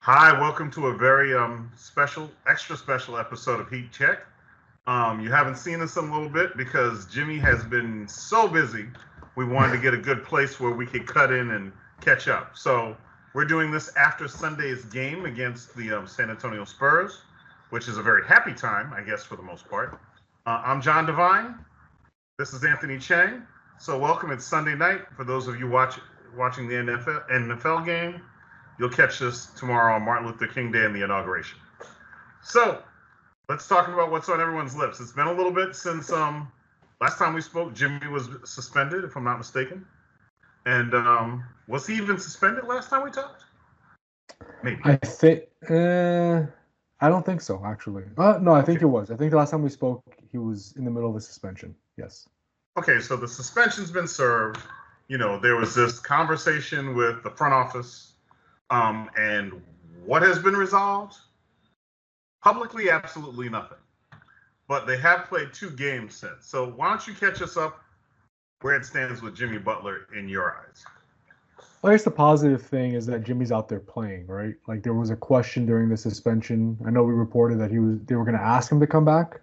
Hi, welcome to a very special, extra special episode of Heat Check. You haven't seen us in a little bit because Jimmy has been so busy. We wanted to get a good place where we could cut in and catch up. So we're doing this after Sunday's game against the San Antonio Spurs, which is a very happy time, I guess, for the most part. I'm John Devine. This is Anthony Chang. So welcome. It's Sunday night. For those of you watching the NFL game, you'll catch this tomorrow on Martin Luther King Day and the inauguration. So let's talk about what's on everyone's lips. It's been a little bit since last time we spoke. Jimmy was suspended, if I'm not mistaken. And was he even suspended last time we talked? Maybe. I don't think so, actually. No, I think it was. I think the last time we spoke, he was in the middle of a suspension. Yes. Okay, so the suspension's been served. You know, there was this conversation with the front office. And what has been resolved? Publicly, absolutely nothing. But they have played 2 games since. So why don't you catch us up where it stands with Jimmy Butler in your eyes? Well, I guess the positive thing is that Jimmy's out there playing, right? Like there was a question during the suspension. I know we reported that they were going to ask him to come back.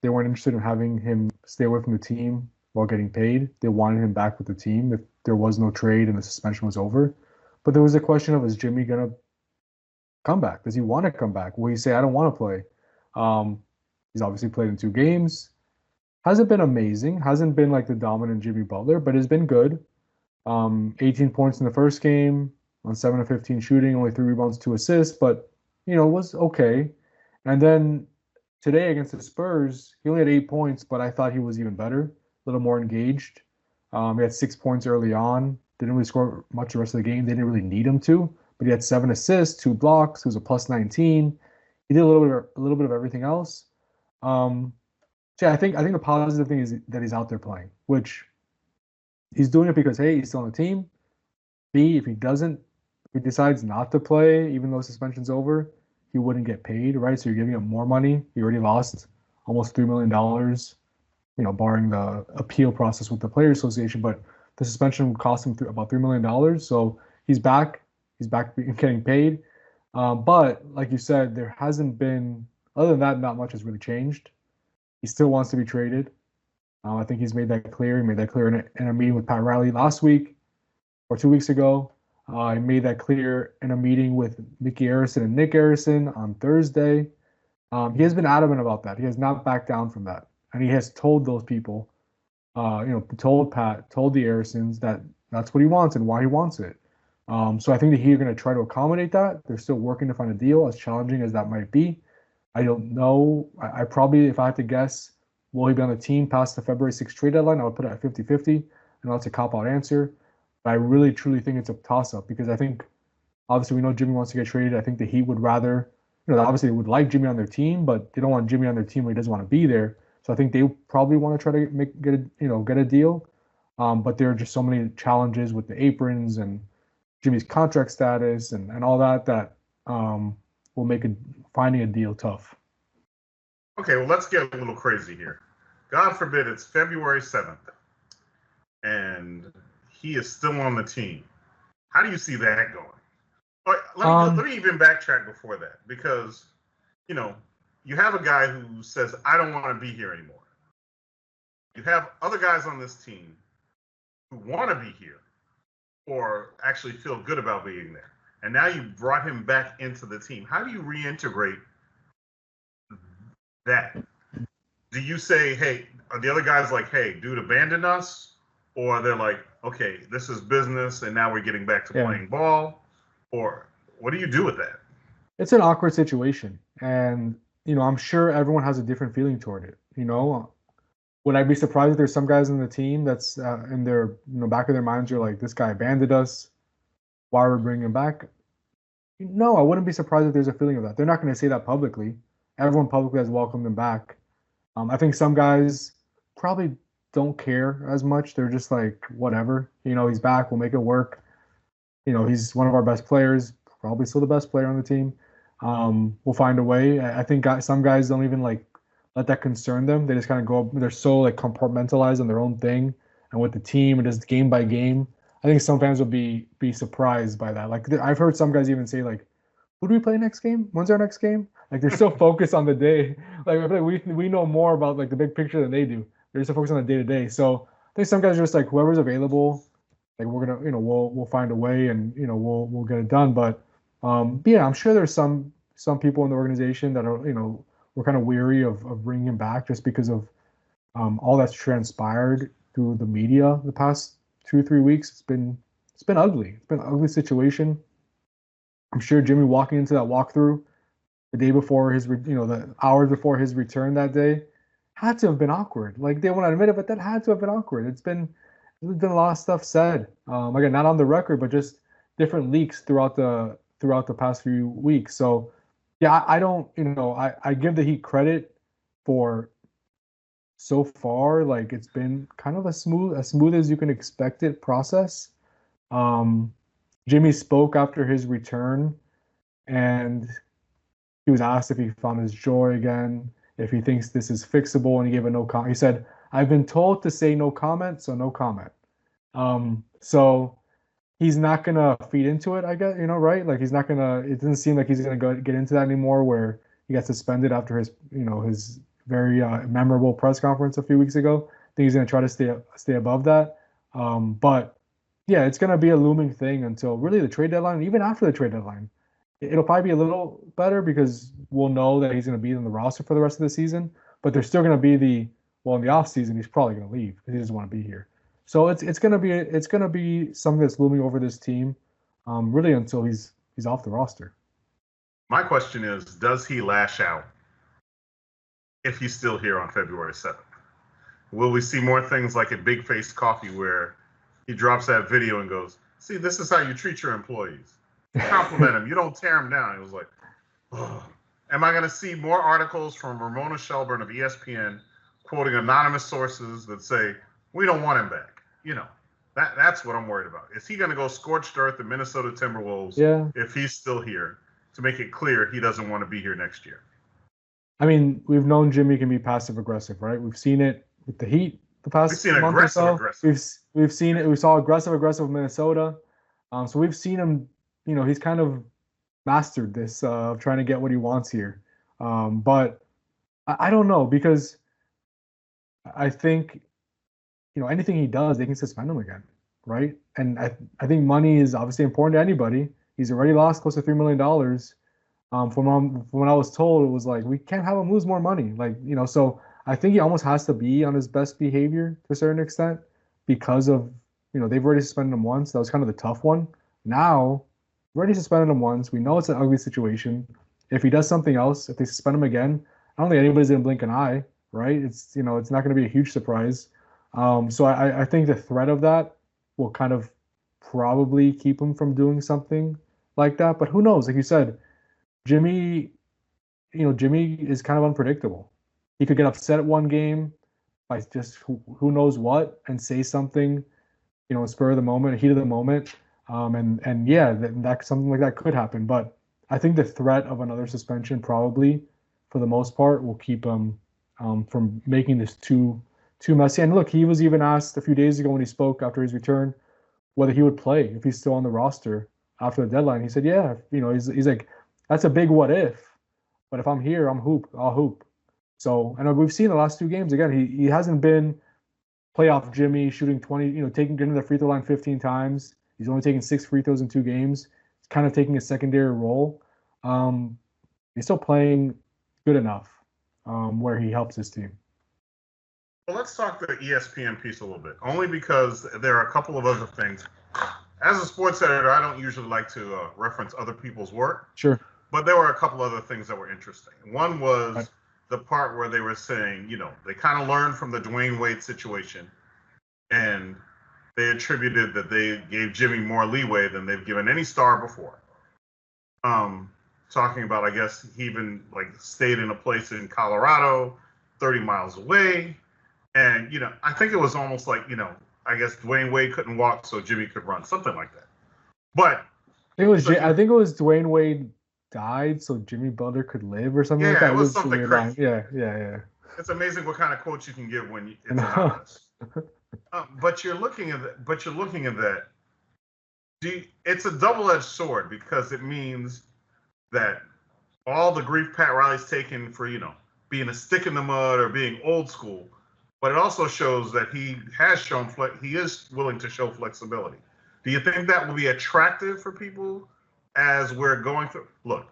They weren't interested in having him stay away from the team while getting paid. They wanted him back with the team if there was no trade and the suspension was over. But there was a question of, is Jimmy going to come back? Does he want to come back? Will he say, I don't want to play? He's obviously played in 2 games. Hasn't been amazing. Hasn't been like the dominant Jimmy Butler, but has been good. 18 points in the first game on 7 of 15 shooting, only 3 rebounds, 2 assists, but, was okay. And then today against the Spurs, he only had 8 points, but I thought he was even better, a little more engaged. He had 6 points early on. Didn't really score much the rest of the game. They didn't really need him to, but he had 7 assists, 2 blocks. He was a plus 19. He did a little bit of everything else. So yeah, I think the positive thing is that he's out there playing, which he's doing it because hey, he's still on the team. B, if he decides not to play, even though suspension's over, he wouldn't get paid, right? So you're giving him more money. He already lost almost $3 million, barring the appeal process with the Players Association, but the suspension cost him about $3 million. So he's back. He's back getting paid. But like you said, there hasn't been, other than that, not much has really changed. He still wants to be traded. I think he's made that clear. He made that clear in a meeting with Pat Riley last week or 2 weeks ago. He made that clear in a meeting with Mickey Arison and Nick Arison on Thursday. He has been adamant about that. He has not backed down from that. And he has told those people, told Pat, told the Arisons that that's what he wants and why he wants it. So I think that he's going to try to accommodate that. They're still working to find a deal, as challenging as that might be. I don't know. I probably, if I had to guess, will he be on the team past the February 6th trade deadline? I would put it at 50-50. I know it's a cop-out answer. But I really, truly think it's a toss-up because I think, obviously, we know Jimmy wants to get traded. I think the Heat would rather, obviously they would like Jimmy on their team, but they don't want Jimmy on their team when he doesn't want to be there. So I think they probably want to try to get a deal. But there are just so many challenges with the aprons and Jimmy's contract status and all that will make finding a deal tough. Okay, well, let's get a little crazy here. God forbid it's February 7th and he is still on the team. How do you see that going? Let me even backtrack before that because, you have a guy who says, I don't want to be here anymore. You have other guys on this team who want to be here or actually feel good about being there. And now you brought him back into the team. How do you reintegrate that? Do you say, hey, are the other guys like, hey, dude, abandon us? Or they're like, okay, this is business and now we're getting back to playing ball? Or what do you do with that? It's an awkward situation. And, I'm sure everyone has a different feeling toward it. Would I be surprised if there's some guys on the team that's in their back of their minds are like, this guy abandoned us, why are we bringing him back? No, I wouldn't be surprised if there's a feeling of that. They're not going to say that publicly. Everyone publicly has welcomed him back. I think some guys probably don't care as much. They're just like, whatever. He's back. We'll make it work. He's one of our best players, probably still the best player on the team. We'll find a way. I think some guys don't even let that concern them. They just kind of go up. They're so compartmentalized on their own thing and with the team and just game by game. I think some fans will be surprised by that. I've heard some guys even say who do we play next game? When's our next game? Like they're so focused on the day. Like I feel like we know more about like the big picture than they do. They're just so focused on the day to day. So I think some guys are just like whoever's available, like we're gonna we'll find a way and we'll get it done. But yeah, I'm sure there's some people in the organization that are we're kind of weary of bringing him back just because of all that's transpired through the media the past 2 3 weeks. It's been ugly. It's been an ugly situation. I'm sure Jimmy walking into that walkthrough the day before the hours before his return that day had to have been awkward. Like they won't admit it, but that had to have been awkward. There's been a lot of stuff said. Again, not on the record, but just different leaks throughout the past few weeks. So yeah, I don't, I give the Heat credit for so far. Like it's been kind of as smooth as you can expect it process. Um, Jimmy spoke after his return, and he was asked if he found his joy again, if he thinks this is fixable, and he gave a no comment. He said, "I've been told to say no comment, so no comment." So he's not gonna feed into it, I guess, right? Like he's not gonna. It doesn't seem like he's gonna go get into that anymore, where he got suspended after his very memorable press conference a few weeks ago. I think he's gonna try to stay above that. But yeah, it's gonna be a looming thing until really the trade deadline, and even after the trade deadline. It'll probably be a little better because we'll know that he's going to be in the roster for the rest of the season. But there's still going to be in the off season he's probably going to leave because he doesn't want to be here. So it's going to be something that's looming over this team, really until he's off the roster. My question is, does he lash out if he's still here on February 7th? Will we see more things like at Big Face Coffee where he drops that video and goes, "See, this is how you treat your employees. Compliment him. You don't tear him down." It was like, oh. Am I going to see more articles from Ramona Shelburne of ESPN quoting anonymous sources that say, "We don't want him back"? That's what I'm worried about. Is he going to go scorched earth the Minnesota Timberwolves if he's still here to make it clear he doesn't want to be here next year? I mean, we've known Jimmy can be passive aggressive, right? We've seen it with the Heat the past month or so. We've seen it. We saw aggressive with Minnesota. So we've seen him. He's kind of mastered this of trying to get what he wants here. But I don't know because I think anything he does, they can suspend him again, right? And I think money is obviously important to anybody. He's already lost close to $3 million. From when I was told, it was like we can't have him lose more money, So I think he almost has to be on his best behavior to a certain extent because of they've already suspended him once. That was kind of the tough one. Now we already suspended him once. We know it's an ugly situation. If he does something else, if they suspend him again, I don't think anybody's gonna blink an eye, right? It's it's not gonna be a huge surprise. So I think the threat of that will kind of probably keep him from doing something like that. But who knows? Like you said, Jimmy, Jimmy is kind of unpredictable. He could get upset at one game by just who knows what and say something, spur of the moment, heat of the moment. And yeah, that something like that could happen. But I think the threat of another suspension probably, for the most part, will keep him from making this too messy. And look, he was even asked a few days ago when he spoke after his return whether he would play if he's still on the roster after the deadline. He said, "Yeah, he's like, that's a big what if, but if I'm here, I'll hoop." So, and we've seen the last two games again. He hasn't been playoff Jimmy shooting 20, getting to the free throw line 15 times. He's only taken 6 free throws in 2 games. He's kind of taking a secondary role. He's still playing good enough where he helps his team. Well, let's talk the ESPN piece a little bit, only because there are a couple of other things. As a sports editor, I don't usually like to reference other people's work. Sure. But there were a couple other things that were interesting. One was the part where they were saying, they kind of learned from the Dwayne Wade situation, and they attributed that they gave Jimmy more leeway than they've given any star before. Talking about, I guess, he even stayed in a place in Colorado, 30 miles away. And, I think it was almost like, I guess Dwayne Wade couldn't walk, so Jimmy could run, something like that. But I think it was Dwayne Wade died so Jimmy Butler could live or something like that. It was something crazy. Yeah. It's amazing what kind of quotes you can give when it's anonymous. But you're looking at that. It's a double-edged sword because it means that all the grief Pat Riley's taken for, being a stick in the mud or being old school, but it also shows that he is willing to show flexibility. Do you think that will be attractive for people as we're going through? Look,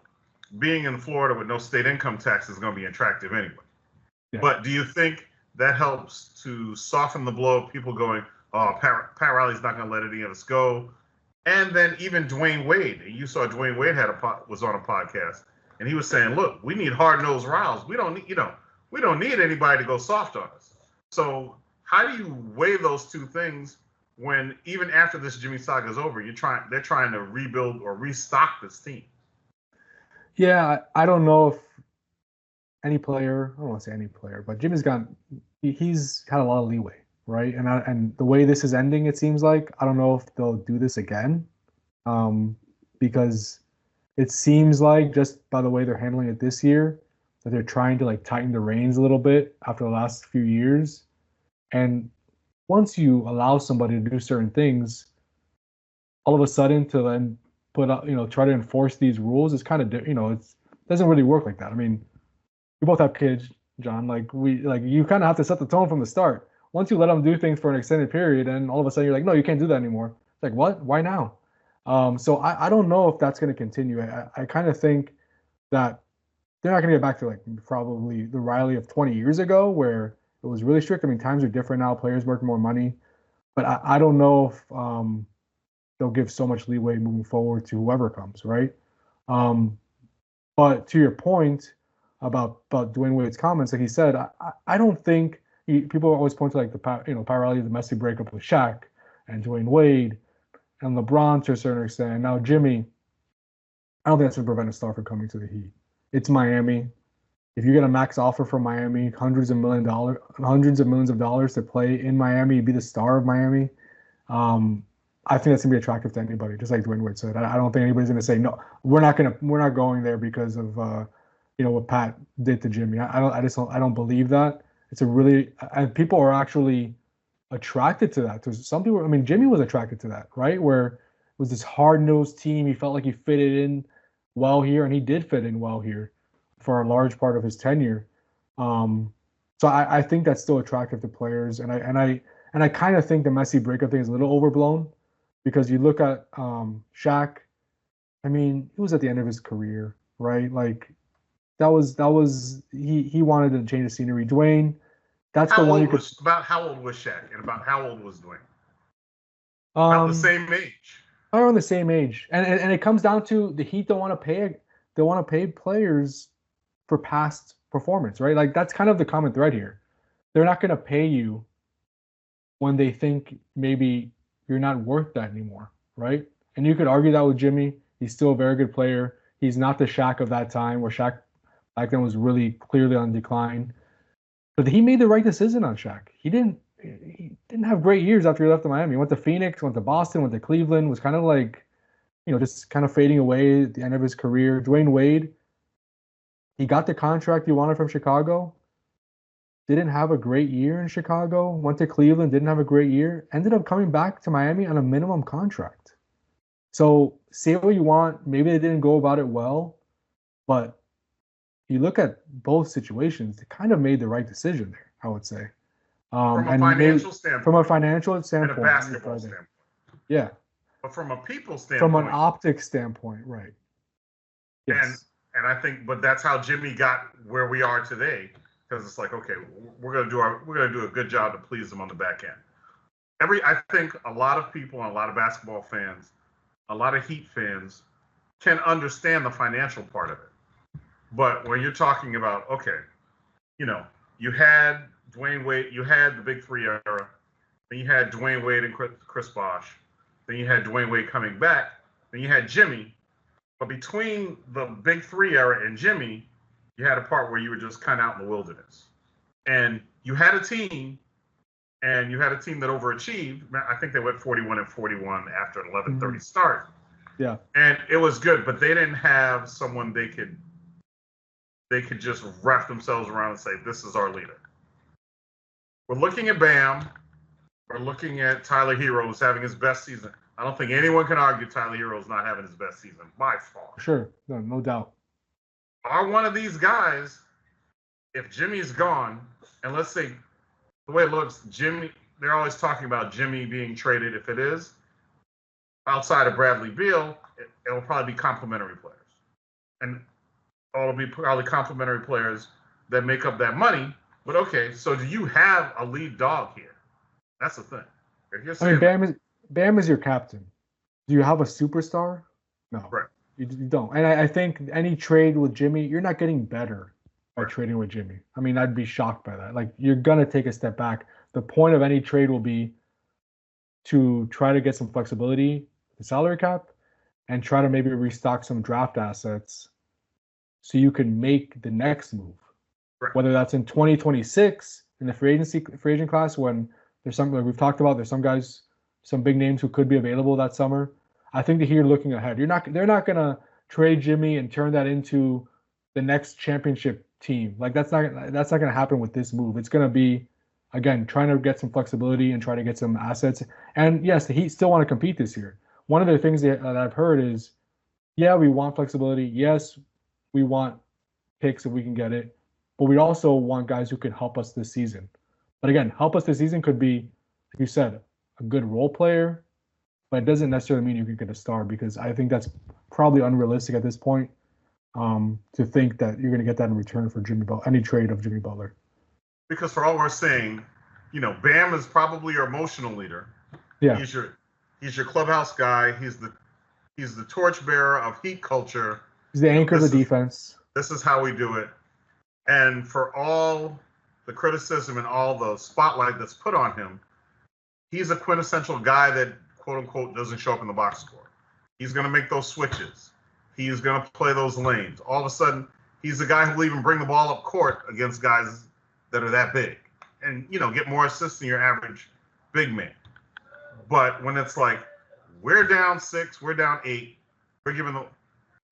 being in Florida with no state income tax is going to be attractive anyway. Yeah. But do you think that helps to soften the blow of people going, oh, Pat Riley's not going to let any of us go? And then even Dwayne Wade, you saw Dwayne Wade was on a podcast, and he was saying, look, we need hard-nosed Riles. We don't need anybody to go soft on us. So how do you weigh those two things when even after this Jimmy saga is over, they're trying to rebuild or restock this team? Yeah, I don't know if any player, I don't want to say any player, but Jimmy's he's had a lot of leeway, right? And the way this is ending, it seems like, I don't know if they'll do this again, because it seems like just by the way they're handling it this year, that they're trying to like tighten the reins a little bit after the last few years. And once you allow somebody to do certain things, all of a sudden to then try to enforce these rules is kind of, it doesn't really work like that. I mean, we both have kids, John. You kind of have to set the tone from the start. Once you let them do things for an extended period, and all of a sudden you're like, no, you can't do that anymore. It's like, what? Why now? So I don't know if that's going to continue. I kind of think that they're not going to get back to like probably the Riley of 20 years ago where it was really strict. I mean, times are different now. Players work more money. But I don't know if they'll give so much leeway moving forward to whoever comes, right? But to your point about Dwayne Wade's comments, like he said, I don't think people always point to like the Pat Riley, the messy breakup with Shaq and Dwayne Wade and LeBron to a certain extent. Now Jimmy, I don't think that's going to prevent a star from coming to the Heat. It's Miami. If you get a max offer from Miami, hundreds of millions of dollars to play in Miami, be the star of Miami, I think that's gonna be attractive to anybody. Just like Dwayne Wade said, I don't think anybody's gonna say no. We're not going there because of what Pat did to Jimmy. I don't believe that. And people are actually attracted to that. Some people, I mean, Jimmy was attracted to that, right? Where it was this hard-nosed team. He felt like he fitted in well here, and he did fit in well here for a large part of his tenure. So I think that's still attractive to players, and I kind of think the messy breakup thing is a little overblown because you look at Shaq. I mean, he was at the end of his career, right? Like that was he wanted to change the scenery. Dwayne, that's the one you could. About how old was Shaq and about how old was Dwayne? About the same age. Around the same age, and it comes down to the Heat don't want to pay players for past performance, right? Like that's kind of the common thread here. They're not going to pay you when they think maybe you're not worth that anymore, right? And you could argue that with Jimmy. He's still a very good player. He's not the Shaq of that time where Shaq back then was really clearly on decline. But he made the right decision on Shaq. He didn't have great years after he left Miami. He went to Phoenix, went to Boston, went to Cleveland, was kind of like, just kind of fading away at the end of his career. Dwayne Wade, he got the contract he wanted from Chicago. Didn't have a great year in Chicago. Went to Cleveland, didn't have a great year. Ended up coming back to Miami on a minimum contract. So say what you want. Maybe they didn't go about it well. But you look at both situations, they kind of made the right decision there, I would say. From a financial standpoint. From a financial standpoint. And a basketball standpoint. Yeah. But from a people standpoint. From an optics standpoint, right. Yes. And I think, but that's how Jimmy got where we are today, because it's like, okay, we're gonna do a good job to please them on the back end. I think a lot of people and a lot of basketball fans, a lot of Heat fans, can understand the financial part of it. But when you're talking about, okay, you had Dwayne Wade, you had the Big Three era, then you had Dwayne Wade and Chris Bosh, then you had Dwayne Wade coming back, then you had Jimmy. But between the Big Three era and Jimmy, you had a part where you were just kind of out in the wilderness. And you had a team, that overachieved. I think they went 41-41 after an 11:30 start. Yeah. And it was good, but they didn't have someone they could just wrap themselves around and say, this is our leader. We're looking at Bam. We're looking at Tyler Hero, who's having his best season. I don't think anyone can argue Tyler Hero's not having his best season by far. Sure, no doubt. Are one of these guys, if Jimmy's gone, and let's say the way it looks, Jimmy, they're always talking about Jimmy being traded. If it is outside of Bradley Beal, it'll probably be complementary players. And it'll be probably complementary players that make up that money. But okay, so do you have a lead dog here? That's the thing. I mean, Bam is your captain. Do you have a superstar? No. Right. You don't. And I think any trade with Jimmy, you're not getting better by trading with Jimmy. I mean, I'd be shocked by that. Like, you're going to take a step back. The point of any trade will be to try to get some flexibility with the salary cap and try to maybe restock some draft assets so you can make the next move. Right. Whether that's in 2026 in the free agent class when there's some, like we've talked about, there's some guys, some big names who could be available that summer. I think that here looking ahead, they're not gonna trade Jimmy and turn that into the next championship team. Like that's not gonna happen with this move. It's gonna be, again, trying to get some flexibility and try to get some assets. And yes, the Heat still want to compete this year. One of the things that I've heard is, yeah, we want flexibility. Yes, we want picks if we can get it, but we also want guys who can help us this season. But again, help us this season could be, like you said, a good role player, but it doesn't necessarily mean you can get a star, because I think that's probably unrealistic at this point, to think that you're going to get that in return for Jimmy Butler, any trade of Jimmy Butler. Because for all we're saying, Bam is probably your emotional leader. Yeah. He's your clubhouse guy. He's the torchbearer of Heat culture. He's the anchor of the defense. This is how we do it. And for all the criticism and all the spotlight that's put on him, he's a quintessential guy that, quote unquote, doesn't show up in the box score. He's going to make those switches. He's going to play those lanes. All of a sudden, he's the guy who will even bring the ball up court against guys that are that big and, get more assists than your average big man. But when it's like, we're down 6, we're down 8,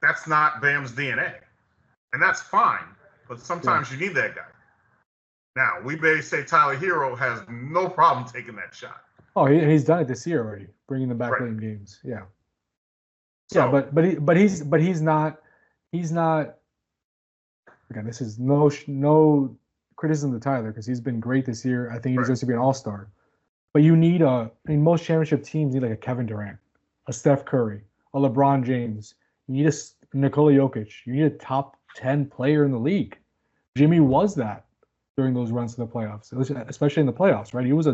that's not Bam's DNA. And that's fine. But sometimes you need that guy. Now, we may say Tyler Hero has no problem taking that shot. Oh, he's done it this year already, bringing them back late in games. Yeah. So, yeah, but he's not. Again, this is no criticism to Tyler, because he's been great this year. I think he deserves to be an all-star. But you need most championship teams need like a Kevin Durant, a Steph Curry, a LeBron James. You need a Nikola Jokic. You need a top 10 player in the league. Jimmy was that during those runs to the playoffs, especially in the playoffs, right? He was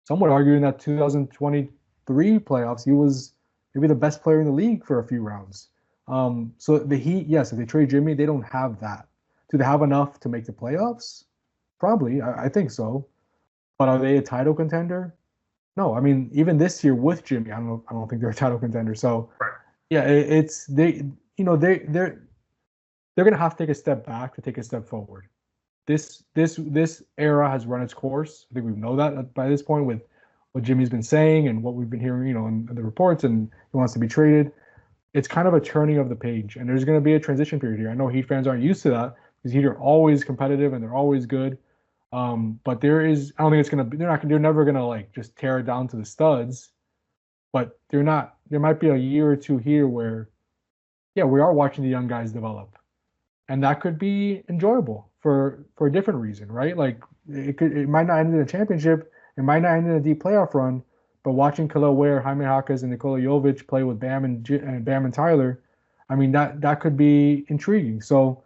some would argue in that 2023 playoffs, he was maybe the best player in the league for a few rounds. So the Heat, yes, if they trade Jimmy, they don't have that. Do they have enough to make the playoffs? Probably, I think so. But are they a title contender? No. I mean, even this year with Jimmy, I don't think they're a title contender. So yeah, they're gonna have to take a step back to take a step forward. This era has run its course. I think we know that by this point with what Jimmy's been saying and what we've been hearing, in the reports, and he wants to be traded. It's kind of a turning of the page, and there's going to be a transition period here. I know Heat fans aren't used to that because Heat are always competitive and they're always good. But I don't think it's going to be, they're never going to like just tear it down to the studs, but there might be a year or two here where, yeah, we are watching the young guys develop, and that could be enjoyable for a different reason, right? Like it might not end in a championship, it might not end in a deep playoff run, but watching Khalil Ware, Jaime Jaquez, and Nikola Jovic play with Bam and Tyler, I mean that could be intriguing. So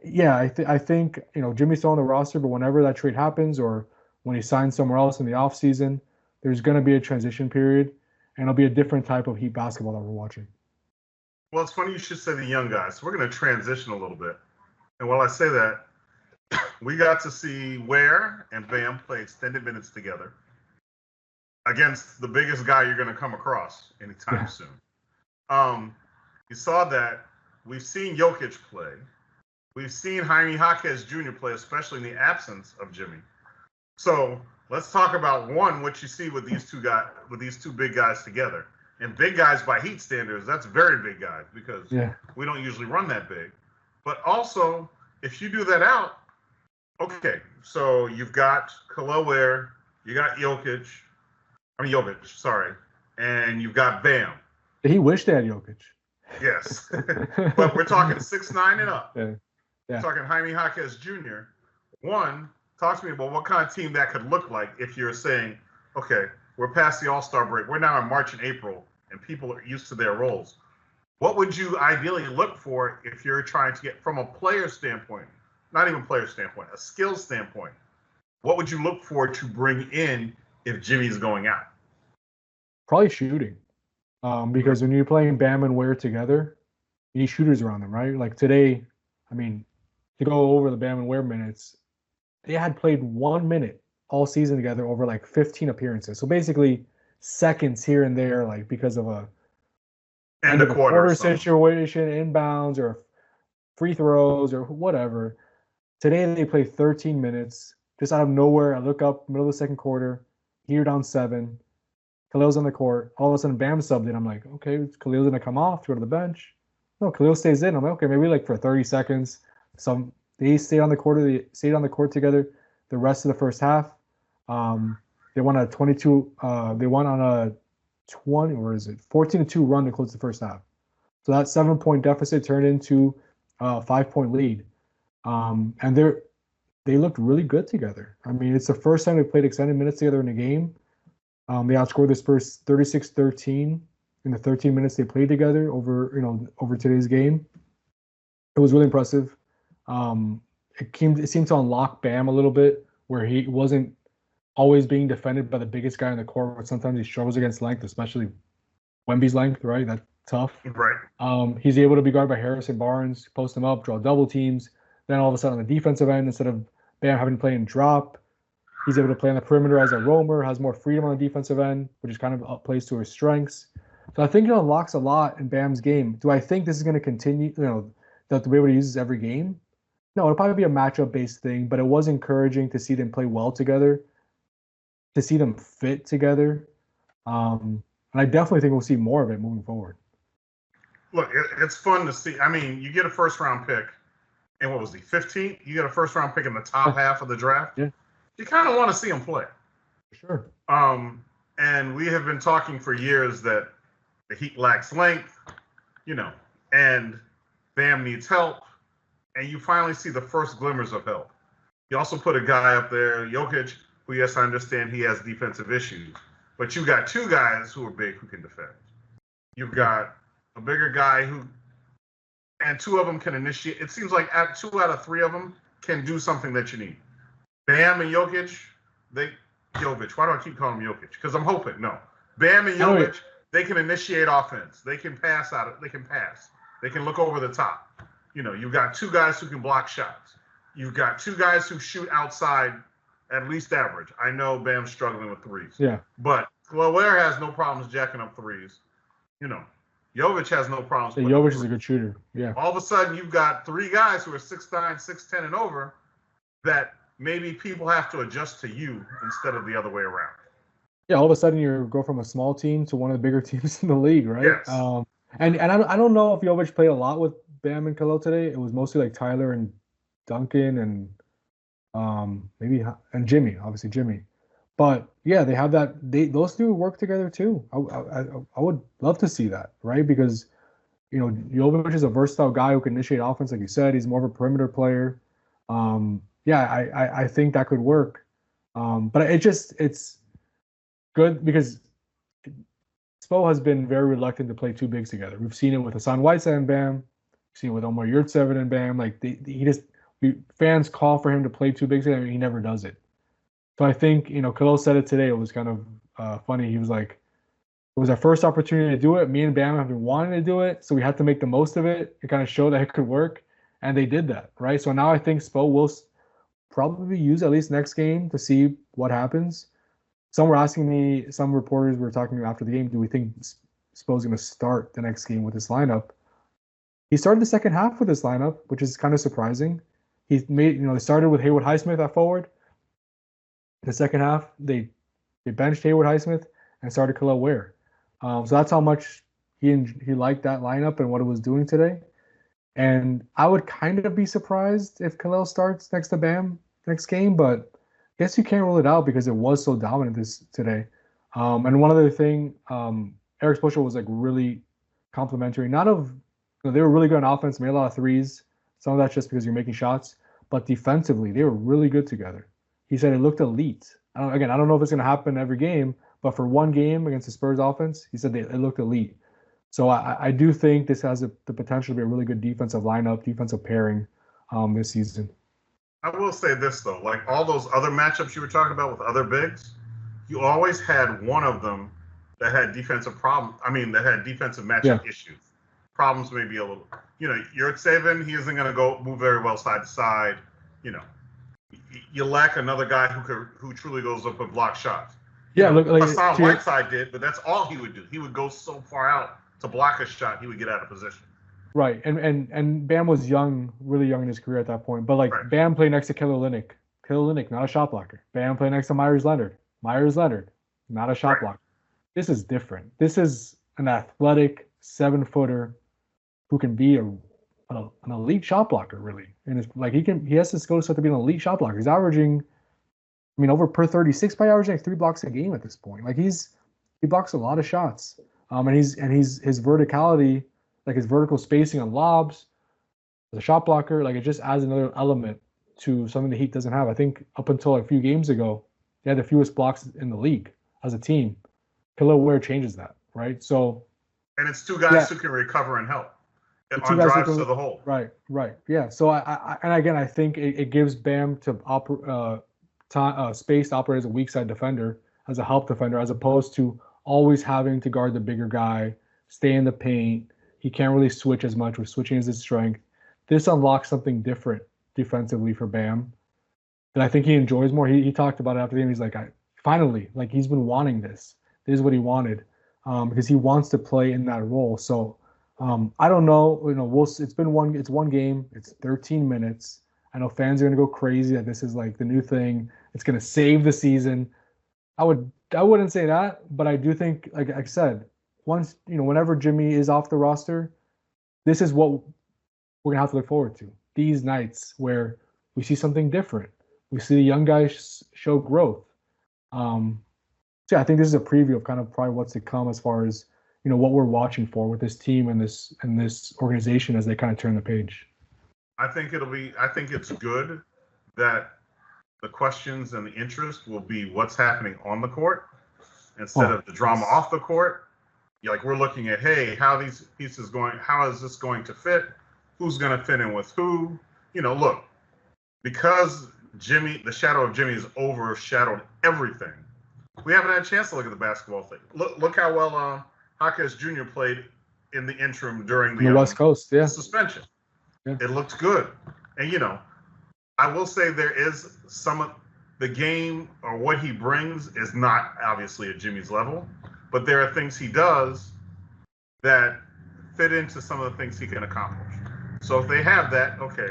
yeah, I think Jimmy's still on the roster, but whenever that trade happens or when he signs somewhere else in the offseason, there's going to be a transition period, and it'll be a different type of Heat basketball that we're watching. Well, it's funny you should say the young guys. So we're going to transition a little bit. And while I say that, we got to see Ware and Bam play extended minutes together against the biggest guy you're going to come across anytime soon. You saw that. We've seen Jokic play. We've seen Jaime Jaquez Jr. play, especially in the absence of Jimmy. So let's talk about what you see with these two big guys together. And big guys by Heat standards, that's very big guys because we don't usually run that big. But also, if you do that out, okay, so you've got Khalil Ware, you got Jovic, sorry. and you've got Bam. He wished they had Jokic. Yes, but we're talking 6'9" and up. Yeah. We're talking Jaime Jaquez Jr. One, talk to me about what kind of team that could look like if you're saying, okay, we're past the All-Star break. We're now in March and April, and people are used to their roles. What would you ideally look for if you're trying to get, from a player standpoint, not even player standpoint, a skill standpoint, what would you look for to bring in if Jimmy's going out? Probably shooting. Because when you're playing Bam and Ware together, you need shooters around them, right? Like today, I mean, to go over the Bam and Ware minutes, they had played 1 minute all season together over like 15 appearances. So basically seconds here and there, like because of a end of a quarter situation, inbounds or free throws or whatever. Today they played 13 minutes. Just out of nowhere, I look up middle of the second quarter, here down 7. Khalil's on the court. All of a sudden, Bam subbed in. I'm like, okay, Khalil's gonna come off to go to the bench. No, Khalil stays in. I'm like, okay, maybe like for 30 seconds. They stayed on the court. They stayed on the court together the rest of the first half. They won a 22. They won on a 20. Or is it 14-2 run to close the first half? So that 7-point deficit turned into a 5-point lead. And they looked really good together. I mean, it's the first time they played extended minutes together in a game. They outscored the Spurs 36-13 in the 13 minutes they played together over today's game. It was really impressive. It seemed to unlock Bam a little bit, where he wasn't always being defended by the biggest guy on the court, but sometimes he struggles against length, especially Wemby's length, right? That's tough. Right. He's able to be guarded by Harrison Barnes, post him up, draw double teams. Then all of a sudden on the defensive end, instead of Bam having to play in drop, he's able to play on the perimeter as a roamer, has more freedom on the defensive end, which is kind of plays to his strengths. So I think it unlocks a lot in Bam's game. Do I think this is going to continue, that the way he uses every game? No, it'll probably be a matchup-based thing, but it was encouraging to see them play well together, to see them fit together. And I definitely think we'll see more of it moving forward. Look, it's fun to see. I mean, you get a first-round pick, and what was he, 15th? You get a first-round pick in the top half of the draft? Yeah. You kind of want to see him play. Sure. And we have been talking for years that the Heat lacks length, and Bam needs help, and you finally see the first glimmers of help. You also put a guy up there, Jokic, who, yes, I understand he has defensive issues, but you got 2 guys who are big who can defend. You've got a bigger guy and 2 of them can initiate. It seems like 2 out of 3 of them can do something that you need. Bam and Jokic, Jovic. Why do I keep calling him Jokic? Because I'm hoping. No. Bam and Jovic, they can initiate offense. They can pass out. They can pass. They can look over the top. You've got 2 guys who can block shots. You've got 2 guys who shoot outside at least average. I know Bam's struggling with threes. Yeah. But Ware has no problems jacking up threes. Jovic has no problems. Jovic is a good shooter. Yeah. All of a sudden, you've got 3 guys who are 6'9", 6'10", and over that maybe people have to adjust to you instead of the other way around. Yeah, all of a sudden you go from a small team to one of the bigger teams in the league, right? Yes. And I don't know if Jovic played a lot with Bam and Khalil today. It was mostly like Tyler and Duncan and maybe and Jimmy, obviously Jimmy. But yeah, they have that. Those 2 work together too. I would love to see that, right? Because Jovic is a versatile guy who can initiate offense, like you said. He's more of a perimeter player. I think that could work. But it's good because Spo has been very reluctant to play 2 bigs together. We've seen it with Hassan Whiteside and Bam. We've seen it with Omar Yurtseven and Bam. Like fans call for him to play 2 bigs together, and he never does it. So I think Khalil said it today. It was kind of funny. He was like, it was our first opportunity to do it. Me and Bam have been wanting to do it, so we had to make the most of it. It kind of showed that it could work. And they did that, right? So now I think Spo will probably use at least next game to see what happens. Some were asking me, some reporters were talking after the game, do we think Spo's going to start the next game with this lineup? He started the second half with this lineup, which is kind of surprising. He made, they started with Haywood Highsmith at forward. The second half, they benched Haywood Highsmith and started Khalil Ware. So that's how much he liked that lineup and what it was doing today. And I would kind of be surprised if Khalil starts next to Bam next game, but I guess you can't rule it out because it was so dominant today. And one other thing, Eric Spoelstra was like really complimentary. Not of, they were really good on offense, made a lot of threes. Some of that's just because you're making shots, but defensively, they were really good together. He said it looked elite. Again, I don't know if it's going to happen every game, but for one game against the Spurs offense, he said it looked elite. So I do think this has the potential to be a really good defensive lineup, defensive pairing this season. I will say this, though. Like all those other matchups you were talking about with other bigs, you always had one of them that had defensive problems. I mean, that had defensive matchup issues. Problems maybe a little. You're at Saban. He isn't going to go move very well side to side. You lack another guy who truly goes up and blocks shots. Look, like Hassan Whiteside did, but that's all he would do. He would go so far out to block a shot, he would get out of position. Right, and Bam was young, really young in his career at that point. But like right. Bam played next to Kelly Olynyk. Kelly Olynyk, not a shot blocker. Bam played next to Myers Leonard. Myers Leonard, not a shot blocker. This is different. This is an athletic 7-footer who can be an elite shot blocker, really. And it's like he has the skill set to be an elite shot blocker. He's averaging, over per 36, by averaging like 3 blocks a game at this point. Like he blocks a lot of shots. And his verticality, like his vertical spacing on lobs, as a shot blocker, like it just adds another element to something the Heat doesn't have. I think up until a few games ago, they had the fewest blocks in the league as a team. Khalil Ware changes that, right? So, and it's two guys who can recover and help on drives to the hole. Right. Yeah. So I think it gives Bam to space to operate as a weak side defender, as a help defender, as opposed to always having to guard the bigger guy, stay in the paint. He can't really switch as much, with switching is his strength. This unlocks something different defensively for Bam that I think he enjoys more. He talked about it after the game. He's like, finally, like he's been wanting this. This is what he wanted, because he wants to play in that role. So I don't know. It's one game. It's 13 minutes. I know fans are going to go crazy that this is like the new thing. It's going to save the season. I wouldn't say that, but I do think, like I said, whenever Jimmy is off the roster, this is what we're gonna have to look forward to. These nights where we see something different, we see the young guys show growth. So yeah, I think this is a preview of kind of probably what's to come as far as what we're watching for with this team and this organization as they kind of turn the page. I think it's good that the questions and the interest will be what's happening on the court instead of the drama off the court. Like we're looking at, hey, how these pieces going? How is this going to fit? Who's going to fit in with who? Look, because the shadow of Jimmy has overshadowed everything. We haven't had a chance to look at the basketball thing. Look how well Hawkins Jr. played in the interim during the West Coast, suspension. Yeah. It looked good, and I will say there is some of the game or what he brings is not obviously at Jimmy's level, but there are things he does that fit into some of the things he can accomplish. So if they have that, okay,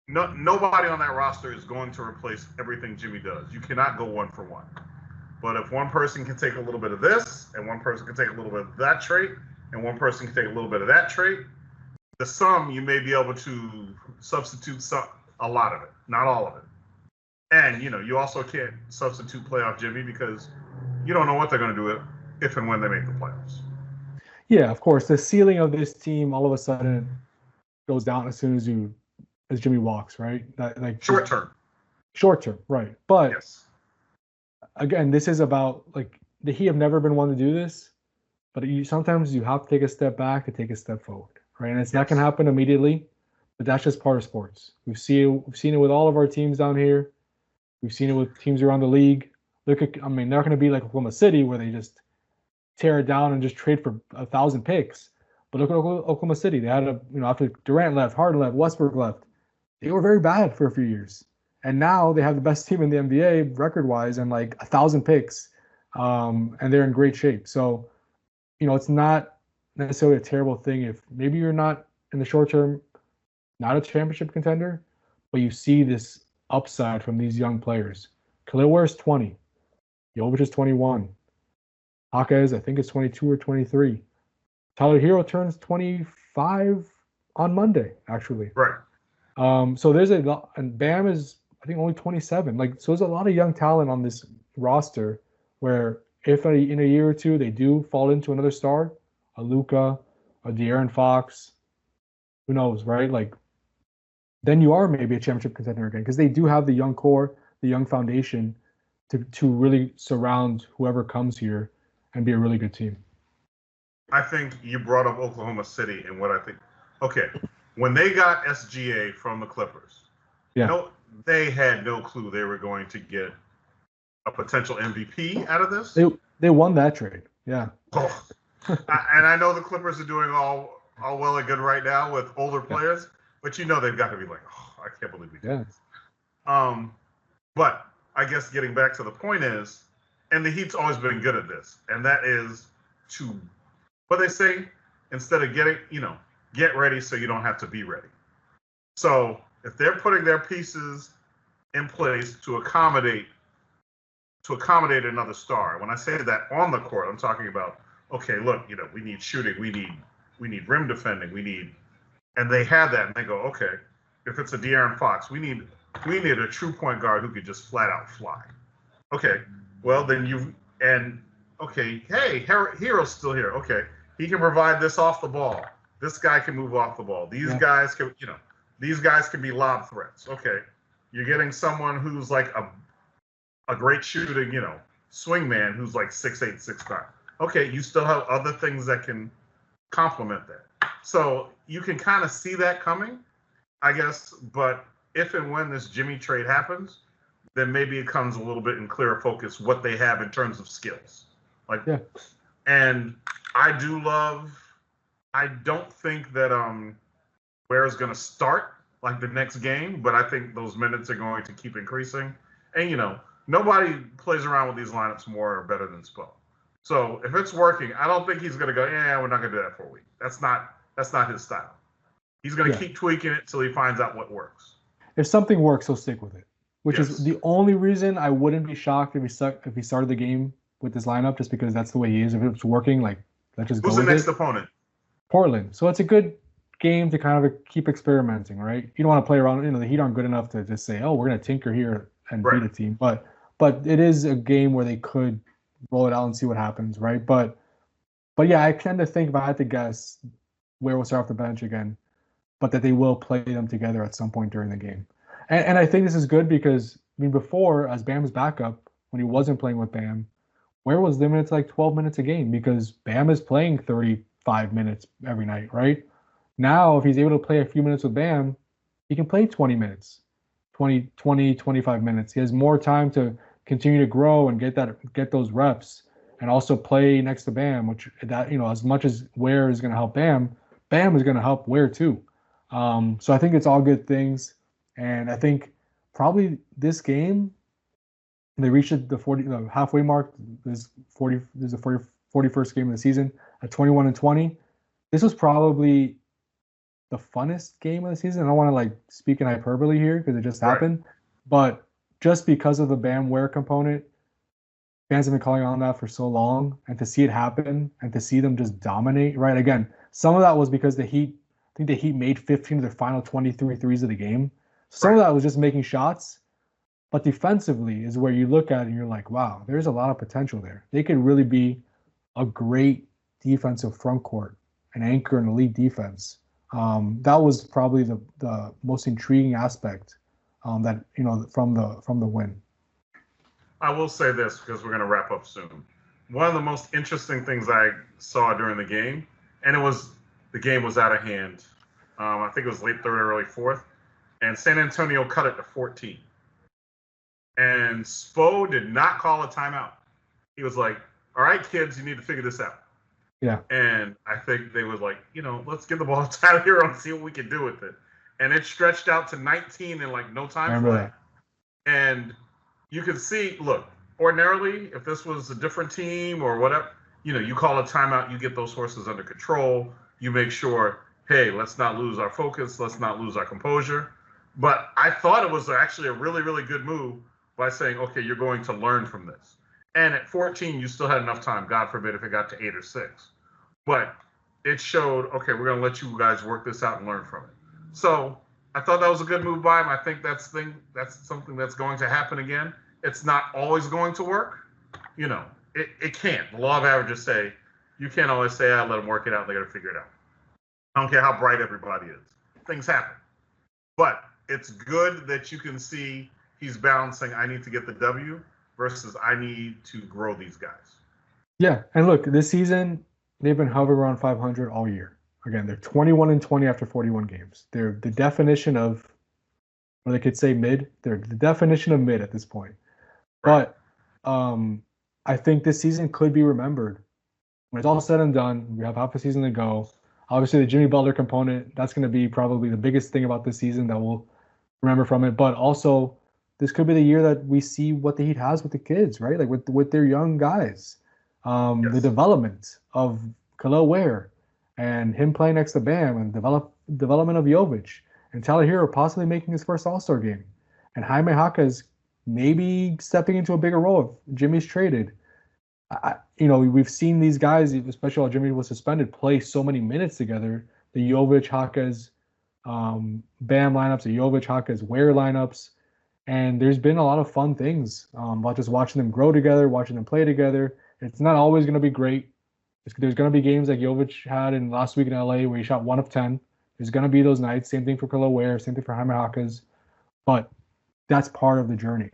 nobody on that roster is going to replace everything Jimmy does. You cannot go 1 for 1. But if one person can take a little bit of this, and one person can take a little bit of that trait, and one person can take a little bit of that trait, the sum you may be able to substitute a lot of it, not all of it. And you also can't substitute playoff Jimmy because you don't know what they're going to do if and when they make the playoffs. Yeah, of course. The ceiling of this team all of a sudden goes down as soon as Jimmy walks, right? That like short term, right? But yes. Again, this is about like the Heat have never been one to do this, but sometimes you have to take a step back to take a step forward, right? And it's not going to happen immediately, but that's just part of sports. We've seen it with all of our teams down here. We've seen it with teams around the league. They're not going to be like Oklahoma City where they just tear it down and just trade for 1,000 picks. But look at Oklahoma City. They had after Durant left, Harden left, Westbrook left, they were very bad for a few years. And now they have the best team in the NBA record-wise and like 1,000 picks, and they're in great shape. So, it's not necessarily a terrible thing if maybe you're not in the short term, not a championship contender, but you see this upside from these young players. Khalil Ware is 20. Jovic is 21. Hawkins, I think, is 22 or 23. Tyler Hero turns 25 on Monday, actually. Right. So there's a lot, and Bam is, I think, only 27. So there's a lot of young talent on this roster where if in a year or two they do fall into another star, a Luka, a De'Aaron Fox, who knows, right? Like then you are maybe a championship contender again because they do have the young core, the young foundation to really surround whoever comes here and be a really good team. I think you brought up Oklahoma City and what I think. Okay, when they got SGA from the Clippers, they had no clue they were going to get a potential MVP out of this. They won that trade. Yeah. Oh. And I know the Clippers are doing all well and good right now with older players, but they've got to be like, oh, I can't believe we did this. But I guess getting back to the point is, and the Heat's always been good at this, and that is to, what they say, instead of get ready so you don't have to be ready. So if they're putting their pieces in place to accommodate another star, when I say that on the court, I'm talking about, okay, look, we need shooting, we need rim defending, and they have that, and they go, okay, if it's a De'Aaron Fox, we need a true point guard who could just flat out fly. Okay, well then hey, Hero's still here. Okay, he can provide this off the ball. This guy can move off the ball. These guys can be lob threats. Okay, you're getting someone who's like a great shooting, swing man who's like 6'8", 6'9". Okay, you still have other things that can complement that. So you can kind of see that coming, I guess. But if and when this Jimmy trade happens, then maybe it comes a little bit in clearer focus what they have in terms of skills. And I don't think that Ware's going to start like the next game, but I think those minutes are going to keep increasing. And, nobody plays around with these lineups more or better than Spo. So if it's working, I don't think he's going to go, we're not going to do that for a week. That's not his style. He's going to keep tweaking it till he finds out what works. If something works, he'll stick with it, which is the only reason I wouldn't be shocked if he started the game with this lineup, just because that's the way he is. If it's working, let's just go with it. Who's the next opponent? Portland. So it's a good game to kind of keep experimenting, right? You don't want to play around. The Heat aren't good enough to just say, we're going to tinker here and beat a team. But it is a game where they could roll it out and see what happens, right? But yeah, I tend to think, if I had to guess, Ware will start off the bench again, but that they will play them together at some point during the game. And I think this is good because, before, as Bam's backup, when he wasn't playing with Bam, Ware was limited to like 12 minutes a game because Bam is playing 35 minutes every night, right? Now, if he's able to play a few minutes with Bam, he can play 20 minutes, 25 minutes. He has more time to continue to grow and get those reps, and also play next to Bam, which as much as Ware is going to help Bam is going to help Ware too. So I think it's all good things, and I think probably this game they reached the halfway mark. This is the 41st game of the season at 21-20. This was probably the funnest game of the season. I don't want to speak in hyperbole here because it just happened, but just because of the Bam Ware component, fans have been calling on that for so long, and to see it happen and to see them just dominate, right? Again, some of that was because the Heat made 15 of their final 23 threes of the game. Some of that was just making shots, but defensively is where you look at it and you're like, wow, there's a lot of potential there. They could really be a great defensive front court, an anchor in elite defense. That was probably the most intriguing aspect from the win. I will say this because we're going to wrap up soon. One of the most interesting things I saw during the game, and the game was out of hand. I think it was late third or early fourth, and San Antonio cut it to 14. And Spo did not call a timeout. He was like, "All right, kids, you need to figure this out." Yeah. And I think they was like, let's get the ball out here and see what we can do with it. And it stretched out to 19 in no time flat. And you can see, look, ordinarily, if this was a different team or whatever, you call a timeout, you get those horses under control. You make sure, hey, let's not lose our focus. Let's not lose our composure. But I thought it was actually a really, really good move by saying, okay, you're going to learn from this. And at 14, you still had enough time, God forbid, if it got to 8 or 6. But it showed, okay, we're going to let you guys work this out and learn from it. So I thought that was a good move by him. I think that's something that's going to happen again. It's not always going to work. It can't. The law of averages say you can't always say, let them work it out. They got to figure it out. I don't care how bright everybody is. Things happen. But it's good that you can see he's balancing, I need to get the W versus I need to grow these guys. Yeah, and look, this season they've been hovering around 500 all year. Again, they're 21-20 after 41 games. They're the definition of, or they could say mid. They're the definition of mid at this point. Right. But I think this season could be remembered when it's all said and done. We have half a season to go. Obviously, the Jimmy Butler component, that's going to be probably the biggest thing about this season that we'll remember from it. But also, this could be the year that we see what the Heat has with the kids, right? Like with their young guys. Yes. The development of Khalil Ware and him playing next to Bam and development of Jovic and Tyler Hero possibly making his first All-Star game. And Jaime Jaquez maybe stepping into a bigger role if Jimmy's traded. We've seen these guys, especially while Jimmy was suspended, play so many minutes together. The Jovic, Jaquez, Bam lineups, the Jovic, Jaquez, Ware lineups. And there's been a lot of fun things about just watching them grow together, watching them play together. It's not always going to be great. There's going to be games like Jovic had in last week in LA where he shot 1 of 10. There's going to be those nights. Same thing for Khalil Ware, same thing for Jaime Jaquez. But that's part of the journey.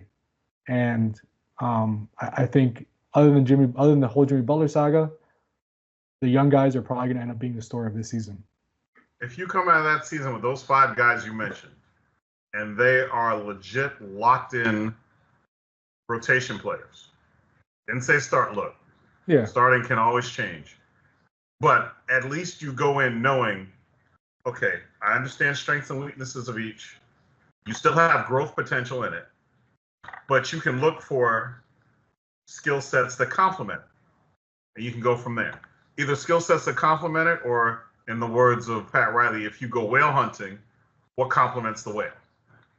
And I think other than the whole Jimmy Butler saga, the young guys are probably going to end up being the story of this season. If you come out of that season with those 5 guys you mentioned, and they are legit locked in rotation players, didn't say start. Look, yeah, starting can always change, but at least you go in knowing, okay, I understand strengths and weaknesses of each. You still have growth potential in it, but you can look for skill sets that complement it, and you can go from there. Either skill sets that complement it, or in the words of Pat Riley, if you go whale hunting, what complements the whale?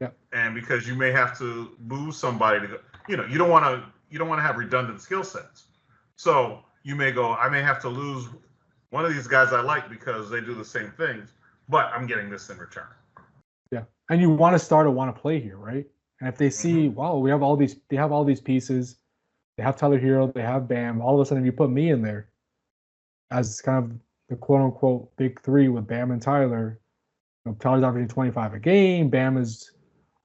Yeah. And because you may have to move somebody to go, you don't want to have redundant skill sets. So you may go, I may have to lose one of these guys I like because they do the same things, but I'm getting this in return. Yeah. And you want to start or want to play here, right? And if they see, wow, they have all these pieces, they have Tyler Hero, they have Bam, all of a sudden you put me in there as kind of the quote unquote big 3 with Bam and Tyler. Tyler's averaging 25 a game. Bam is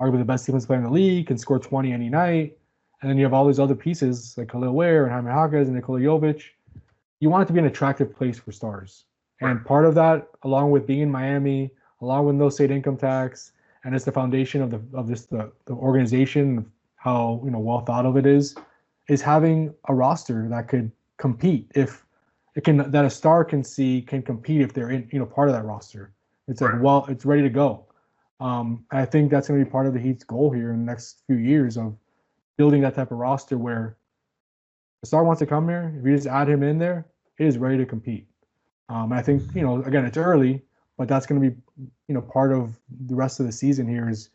arguably the best defensive player in the league, can score 20 any night. And then you have all these other pieces like Khalil Ware and Jaime Jaquez and Nikola Jovic. You want it to be an attractive place for stars. And part of that, along with being in Miami, along with no state income tax, and it's the foundation of the organization, how well thought of it is having a roster that could compete if it can, that a star can compete if they're in part of that roster. It's like, well, it's ready to go. I think that's going to be part of the Heat's goal here in the next few years of building that type of roster where the star wants to come here. If you just add him in there, he is ready to compete. And I think, again, it's early, but that's going to be, part of the rest of the season here is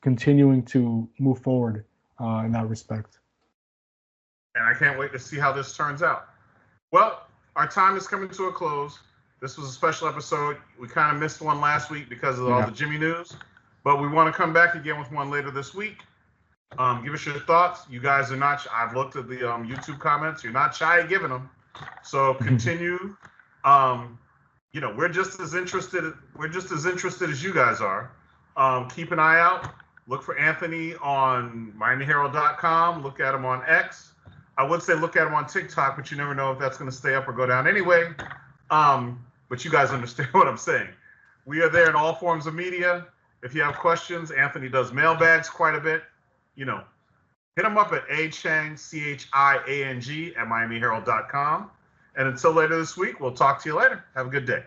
continuing to move forward in that respect. And I can't wait to see how this turns out. Well, our time is coming to a close. This was a special episode. We kind of missed one last week because of all the Jimmy news, but we want to come back again with one later this week. Give us your thoughts. You guys are not. I've looked at the YouTube comments. You're not shy at giving them. So continue. We're just as interested. We're just as interested as you guys are. Keep an eye out. Look for Anthony on MiamiHerald.com. Look at him on X. I would say look at him on TikTok, but you never know if that's going to stay up or go down anyway. But you guys understand what I'm saying. We are there in all forms of media. If you have questions, Anthony does mailbags quite a bit. Hit him up at Chiang, CHIANG at MiamiHerald.com. And until later this week, we'll talk to you later. Have a good day.